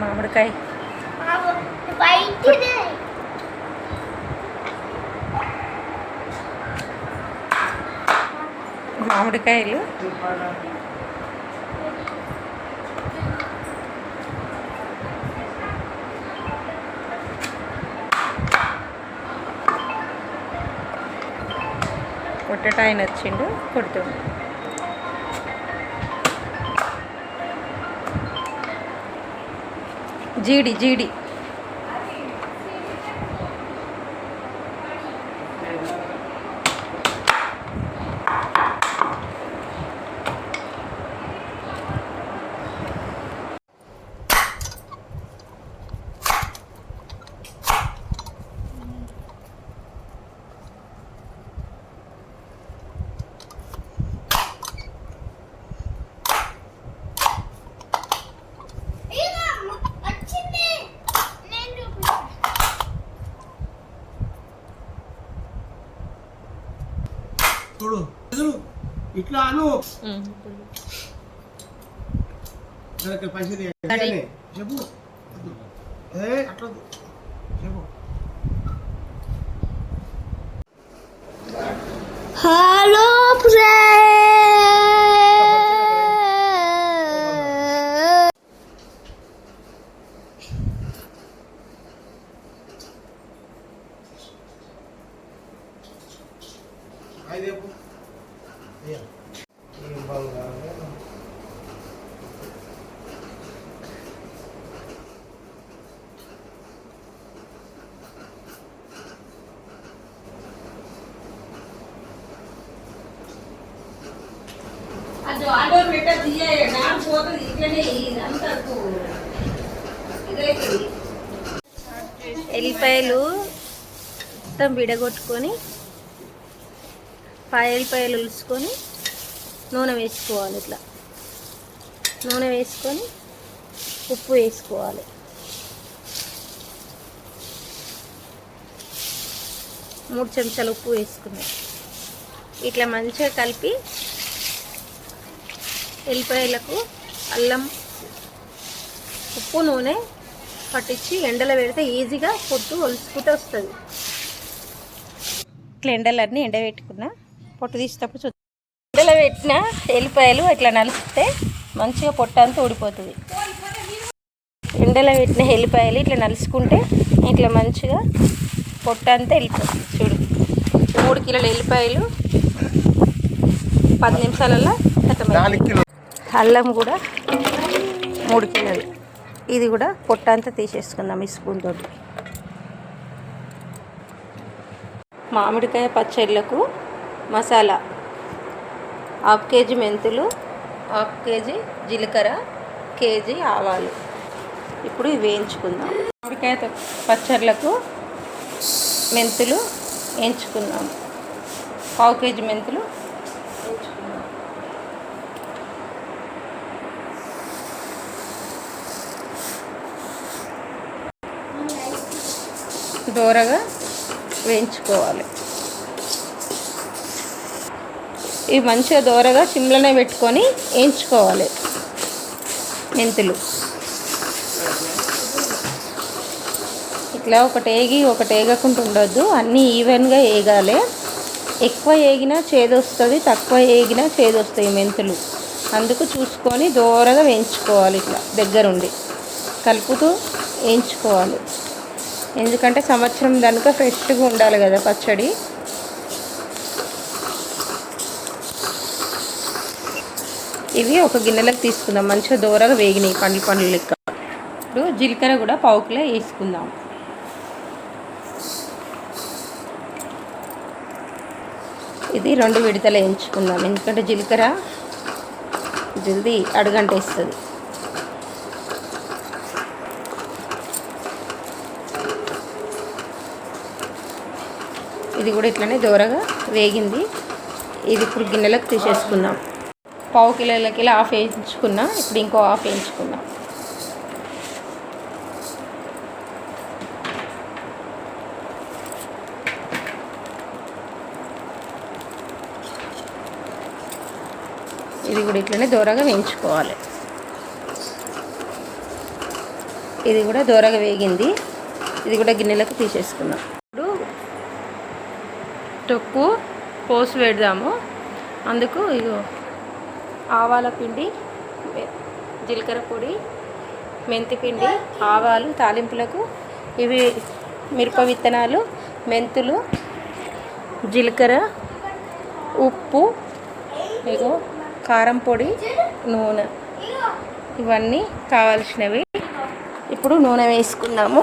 మామిడికాయ మామిడికాయలు కొట్టటాయన వచ్చిండు కొడుతుంది. జీడి జీడి ఇట్లా అను పైసలు చెప్పు అట్లా చెప్పు. హలో ఎల్లిపాయలు మొత్తం విడగొట్టుకొని ఎల్లిపాయలు ఉలుసుకొని నూనె వేసుకోవాలి. ఇట్లా నూనె వేసుకొని ఉప్పు వేసుకోవాలి. మూడు చెంచాలు ఉప్పు వేసుకున్నాం. ఇట్లా మంచిగా కలిపి ఎల్లిపాయలకు అల్లం ఉప్పు నూనె పట్టించి ఎండలో పెడితే ఈజీగా పొట్టు ఒలుసుకుంటూ వస్తుంది. ఇట్లా ఎండలన్నీ ఎండబెట్టుకున్నా పొట్టు తీసేటప్పుడు ఎండలో పెట్టిన ఎల్లిపాయలు ఇట్లా నలిపితే మంచిగా పొట్టు అంతా ఊడిపోతుంది. ఎండలో పెట్టిన ఎల్లిపాయలు ఇట్లా నలుసుకుంటే ఇట్లా మంచిగా పొట్టు అంతా వెళ్ళిపోతుంది. చూడు 3 కిలోల ఎల్లిపాయలు 10 నిమిషాలలో అల్లం కూడా 3 కిలోలు. ఇది కూడా పొట్టు అంతా తీసేసుకుందాం ఈ స్పూన్ తోటి. మామిడికాయ పచ్చళ్ళకు మసాలా 1/2 కేజీ మెంతులు, 1/2 కేజీ జీలకర్ర, కేజీ ఆవాలు. ఇప్పుడు ఇవి వేయించుకుందాం. మామిడికాయ పచ్చళ్ళకు మెంతులు వేయించుకుందాం. 1/2 కేజీ మెంతులు వేయించుకుందాం. దోరగా వేయించుకోవాలి. ఇవి మంచిగా దోరగా సిమ్లోనే పెట్టుకొని వేయించుకోవాలి. మెంతులు ఇట్లా ఒకటి ఏగి ఒకటి ఏగకుండా ఉండొద్దు, అన్నీ ఈవెన్గా వేగాలి. ఎక్కువ ఏగినా చేదొస్తుంది, తక్కువ ఏగినా చేదొస్తాయి మెంతులు. అందుకు చూసుకొని దోరగా వేయించుకోవాలి. ఇట్లా దగ్గరుండి కలుపుతూ వేయించుకోవాలి. ఎందుకంటే సంవత్సరం కనుక ఫ్రెష్గా ఉండాలి కదా పచ్చడి. ఇవి ఒక గిన్నెలకు తీసుకుందాం. మంచిగా దోరగా వేగినాయి పండ్లు లెక్క. ఇప్పుడు జీలకర్ర కూడా 1/2 కిలో వేసుకుందాం. ఇది 2 విడతలు వేయించుకుందాం. ఎందుకంటే జీలకర్ర జల్దీ అడుగంటేస్తుంది. ఇది కూడా ఇట్లనే దోరగా వేగింది. ఇది ఇప్పుడు గిన్నెలకు తీసేసుకుందాం. 1/2 కిలోలకి హాఫ్ వేయించుకున్నా. ఇప్పుడు ఇంకో హాఫ్ వేయించుకుందాం. ఇది కూడా ఇట్లనే దోరగా వేయించుకోవాలి. ఇది కూడా దూరగా వేగింది. ఇది కూడా గిన్నెలకు తీసేసుకుందాం. ఇప్పుడు తొక్కు పోసి పెడదాము. అందుకు ఇగో ఆవాల పిండి, జీలకర్ర పొడి, మెంతి పిండి, ఆవాలు తాలింపులకు, ఇవి మిరప విత్తనాలు, మెంతులు, జీలకర్ర, ఉప్పు, ఇగో కారం పొడి, నూనె, ఇవన్నీ కావాల్సినవి. ఇప్పుడు నూనె వేసుకుందాము.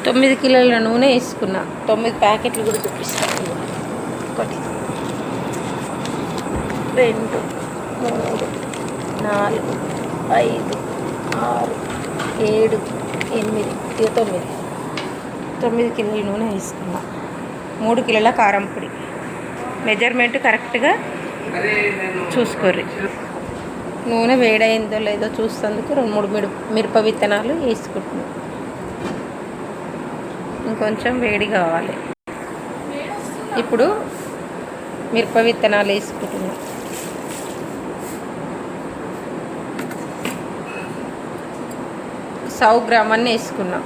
తొమ్మిది కిలోల నూనె వేసుకున్నా. 9 ప్యాకెట్లు కూడా చూపిస్తాను. 1 2 3 4 5 6 7 8 9 కిలోల నూనె వేసుకున్నా. 3 కిలోల కారం పొడి. మెజర్మెంట్ కరెక్ట్గా చూసుకోర్రి. నూనె వేడైందో లేదో చూసేందుకు 2-3 మిరప విత్తనాలు వేసుకుంటున్నాను. ఇంకొంచెం వేడి కావాలి. ఇప్పుడు మిరప విత్తనాలు వేసుకుంటున్నాం. సౌ గ్రామ్ అన్నీ వేసుకున్నాం.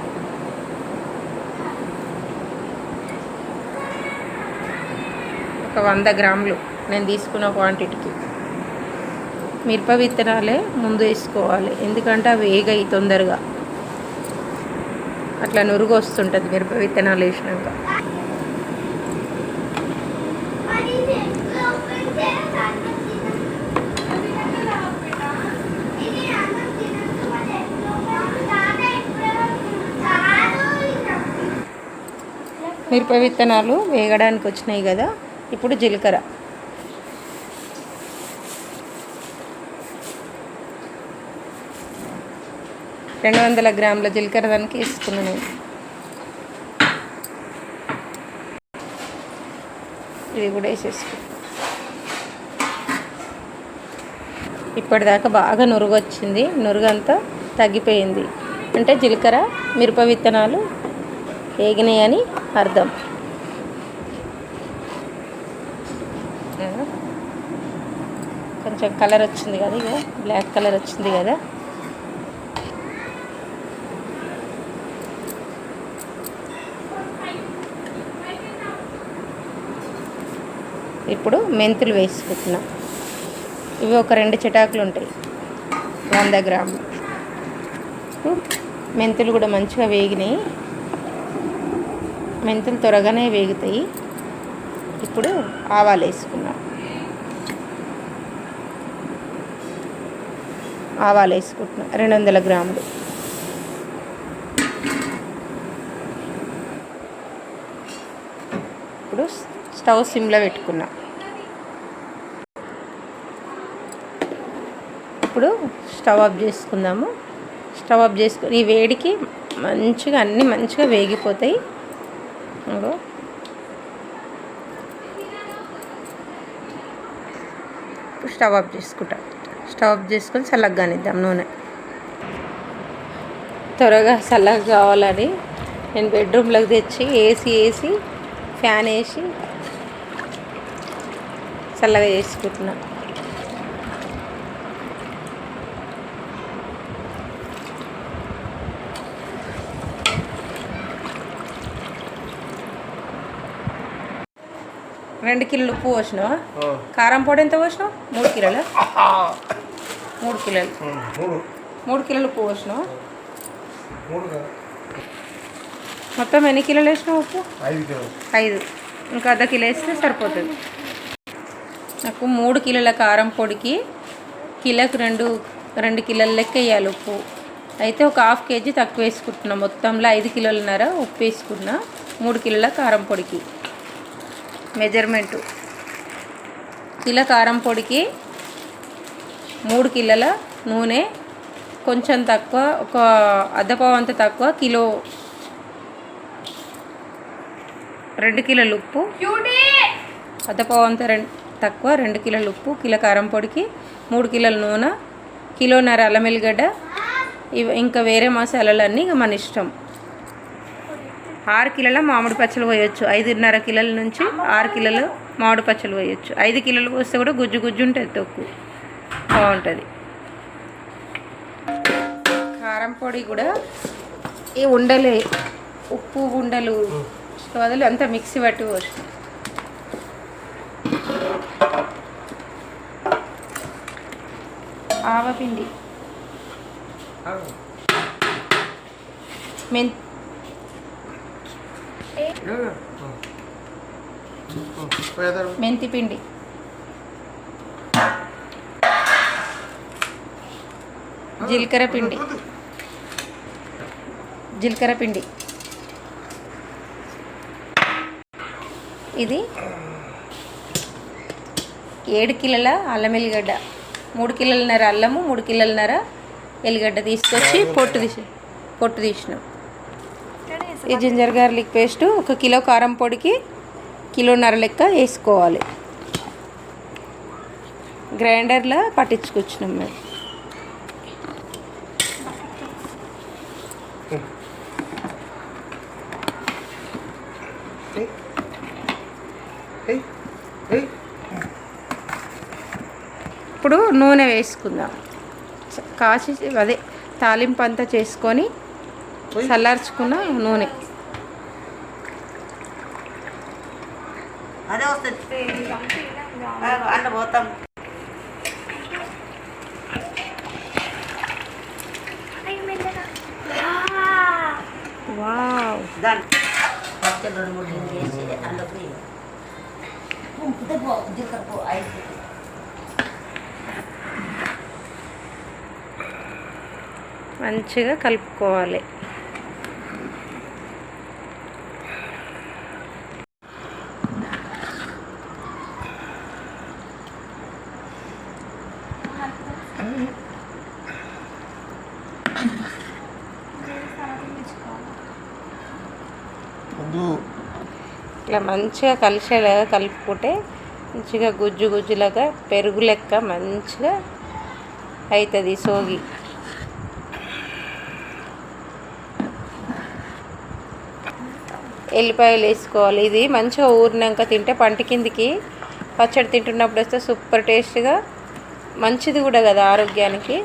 ఒక 100 గ్రాములు నేను తీసుకున్న క్వాంటిటీకి. మిరప విత్తనాలే ముందు వేసుకోవాలి, ఎందుకంటే అవి వేగాయి తొందరగా. అట్లా నురుగు వస్తుంటుంది మిరప విత్తనాలు వేసినాక. మిరప విత్తనాలు వేగడానికి వచ్చినాయి కదా. ఇప్పుడు జీలకర్ర, రెండు 200 గ్రాముల జీలకర్ర దానికి వేసుకున్నాను నేను. ఇది కూడా వేసేసుకున్నాను. ఇప్పటిదాకా బాగా నురుగు వచ్చింది. నురుగు అంతా తగ్గిపోయింది అంటే జీలకర్ర మిరప విత్తనాలు వేగినాయని అర్థం. కొంచెం కలర్ వచ్చింది కదా, ఇక బ్లాక్ కలర్ వచ్చింది కదా. ఇప్పుడు మెంతులు వేసుకుంటున్నాం. ఇవి ఒక 2 చిటాకులు ఉంటాయి, 100 గ్రాములు. మెంతులు కూడా మంచిగా వేగినాయి. మెంతులు త్వరగానే వేగుతాయి. ఇప్పుడు ఆవాలు వేసుకున్నాం. ఆవాలు వేసుకుంటున్నాం 200 గ్రాములు. ఇప్పుడు స్టవ్ సిమ్లో పెట్టుకున్నాం. ఇప్పుడు స్టవ్ ఆఫ్ చేసుకుందాము. స్టవ్ ఆఫ్ చేసుకుని ఈ వేడికి మంచిగా అన్నీ మంచిగా వేగిపోతాయి. స్టవ్ ఆఫ్ చేసుకుంటాం. స్టవ్ ఆఫ్ చేసుకొని చల్లగా కానిద్దాం నూనె. త్వరగా చల్లగా కావాలని నేను బెడ్రూమ్లోకి తెచ్చి ఏసీ ఫ్యాన్ వేసి చల్లగా చేసుకుంటున్నా. రెండు కిలోలు ఉప్పు పోసినావా? కారం పొడి ఎంత పోసినావు? 3 కిలోలు. 3 కిలోలు 3 కిలోలు ఉప్పు పోసినావా? మొత్తం ఎన్ని కిలోలు వేసినావు ఉప్పు? 5. ఇంకా ½ కిలో వేస్తే సరిపోతుంది. నాకు 3 కిలోల కారం పొడికి కిలోకి 2 కిలోల లెక్క వేయాలి ఉప్పు. అయితే ఒక ½ కేజీ తక్కువ వేసుకుంటున్నా. మొత్తంలో 5 కిలోలన్నర ఉప్పు వేసుకున్నా 3 కిలోల కారం పొడికి. మెజర్మెంటు కిలో కారం పొడికి 3 కిలోల నూనె, కొంచెం తక్కువ, ఒక అర్ధపావు అంత తక్కువ, కిలో 2 కిలోల ఉప్పు, అర్ధపావు అంత తక్కువ 2 కిలోల ఉప్పు, కిలో కారం పొడికి 3 కిలోల నూనె, కిలోన్నర అల్లం ఎల్లిగడ్డ, ఇవి ఇంకా వేరే మసాలాలన్నీ ఇక మన ఇష్టం. 6 కిలోల మామిడి పచ్చలు పోయొచ్చు. 5.5 కిలోల నుంచి 6 కిలోలు మామిడి పచ్చలు పోయొచ్చు. 5 కిలోలు పోస్తే కూడా గుజ్జు గుజ్జు ఉంటుంది, తొక్కు బాగుంటుంది. కారం పొడి కూడా ఈ ఉండలే ఉప్పు ఉండలు వదిలి అంతా మిక్సీ పట్టి పోసి ఆవపిండి మెంతి పిండి, జీలకర్ర పిండి, ఇది 7 కిలోల అల్లం ఎల్లిగడ్డ, 3 కిలోలన్నర అల్లము, 3 కిలోలన్నర ఎల్లిగడ్డ తీసుకొచ్చి పొట్టు తీసినాం. ఈ జింజర్ గార్లిక్ పేస్ట్ 1 కిలో కారం పొడికి 1.5 కిలో లెక్క వేసుకోవాలి. గ్రైండర్లో పట్టించుకొచ్చినాం మేము. ఇప్పుడు నూనె వేసుకుందాం. కాచి అదే తాలింపు అంతా చేసుకొని చల్లార్చుకున్న నూనె అదే వస్తుంది అన్న పోతాం. వావ్, దాని పచ్చడి 2-3 గింజలు వేసి అందుకు జీలకర్ర అయిపోతుంది. మంచిగా కలుపుకోవాలి. ఇట్లా మంచిగా కలిసేలాగా కలుపుకుంటే మంచిగా గుజ్జు గుజ్జులాగా పెరుగు లెక్క మంచిగా అవుతుంది సోగి. ఎల్లిపాయలు వేసుకోవాలి. ఇది మంచిగా ఊరినాక తింటే పంట కిందికి పచ్చడి తింటున్నప్పుడు వస్తే సూపర్ టేస్ట్గా, మంచిది కూడా కదా ఆరోగ్యానికి.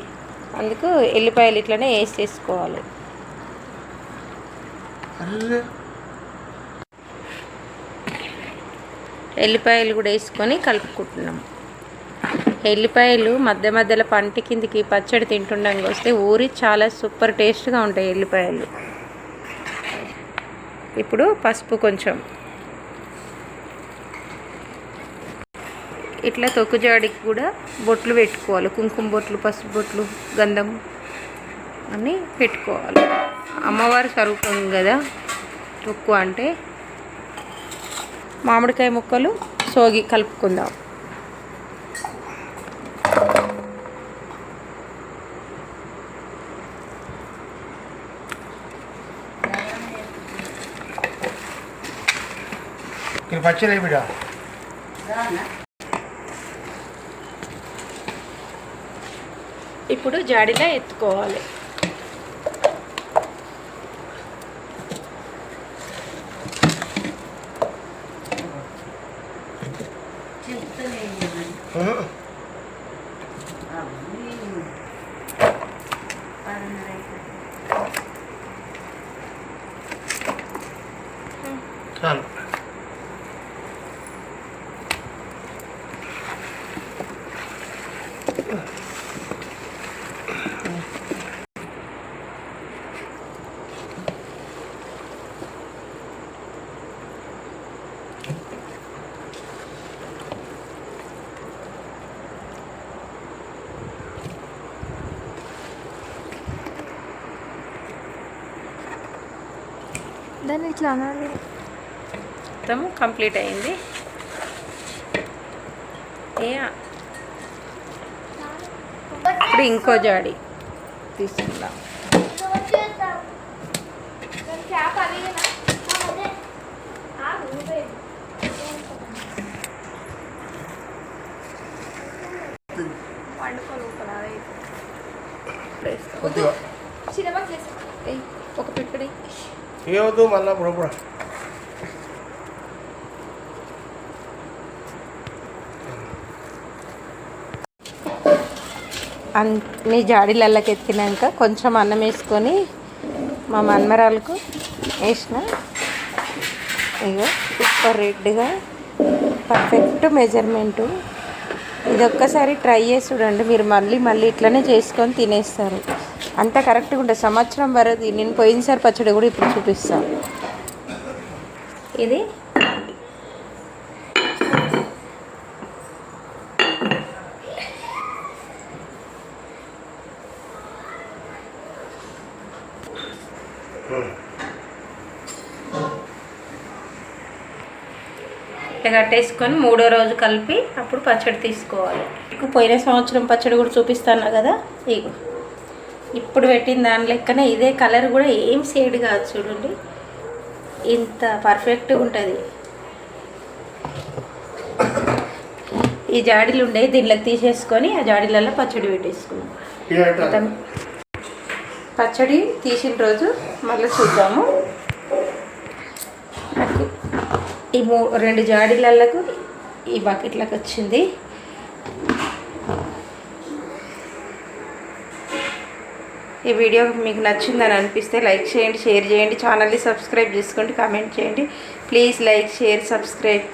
అందుకు ఎల్లిపాయలు ఇట్లనే వేసేసుకోవాలి. ఎల్లిపాయలు కూడా వేసుకొని కలుపుకుంటున్నాం. ఎల్లిపాయలు మధ్య మధ్యలో పంట కిందికి పచ్చడి తింటుండగా వస్తే ఊరి చాలా సూపర్ టేస్ట్గా ఉంటాయి ఎల్లిపాయలు. ఇప్పుడు పసుపు కొంచెం, ఇట్లా తొక్కుజాడికి కూడా బొట్లు పెట్టుకోవాలి. కుంకుమ బొట్లు, పసుపు బొట్లు, గంధం అన్నీ పెట్టుకోవాలి. అమ్మవారి స్వరూపం కదా తొక్కు అంటే. మామిడికాయ ముక్కలు సోగి కలుపుకుందాం. పచ్చడి బిడ్డ ఇప్పుడు జాడిలో ఎత్తుకోవాలి. చాలు. దాన్ని ఇట్లా అనాలి. మొత్తం కంప్లీట్ అయింది. ఇప్పుడు ఇంకో జాడి తీసుకుందాం. కొద్దిగా ఒక పిక్కడి ఏవద్దు మళ్ళీ ఇప్పుడు అన్ని జాడీలలోకి ఎత్తినాక కొంచెం అన్నం వేసుకొని మా మన్మరాలకు వేసిన ఇగో సూపర్ రెడ్గా పర్ఫెక్ట్ మెజర్మెంటు. ఇది ఒక్కసారి ట్రై చేసి చూడండి, మీరు మళ్ళీ మళ్ళీ ఇట్లనే చేసుకొని తినేస్తారు. అంత కరెక్ట్గా ఉంటుంది. సంవత్సరం వరకు నేను పోయినసారి పచ్చడి కూడా ఇప్పుడు చూపిస్తాను. ఇది ఇట్లా కట్టేసుకొని 3వ రోజు కలిపి అప్పుడు పచ్చడి తీసుకోవాలి. పోయిన సంవత్సరం పచ్చడి కూడా చూపిస్తాను కదా, ఇగో ఇప్పుడు పెట్టిన దాని లెక్కనే ఇదే కలర్ కూడా ఏం షేడ్ కాదు చూడండి, ఇంత పర్ఫెక్ట్గా ఉంటుంది. ఈ జాడీలు ఉండే దీనిలోకి తీసేసుకొని ఆ జాడీలలో పచ్చడి పెట్టేసుకున్నాం. పచ్చడి తీసిన రోజు మళ్ళీ చూద్దాము. నాకు ఈ 2 జాడీలకు ఈ బకెట్లకు వచ్చింది. ఈ వీడియో మీకు నచ్చిందని అనిపిస్తే లైక్ చేయండి, షేర్ చేయండి, ఛానల్ని సబ్స్క్రైబ్ చేసుకోండి, కామెంట్ చేయండి. Please like, share, subscribe.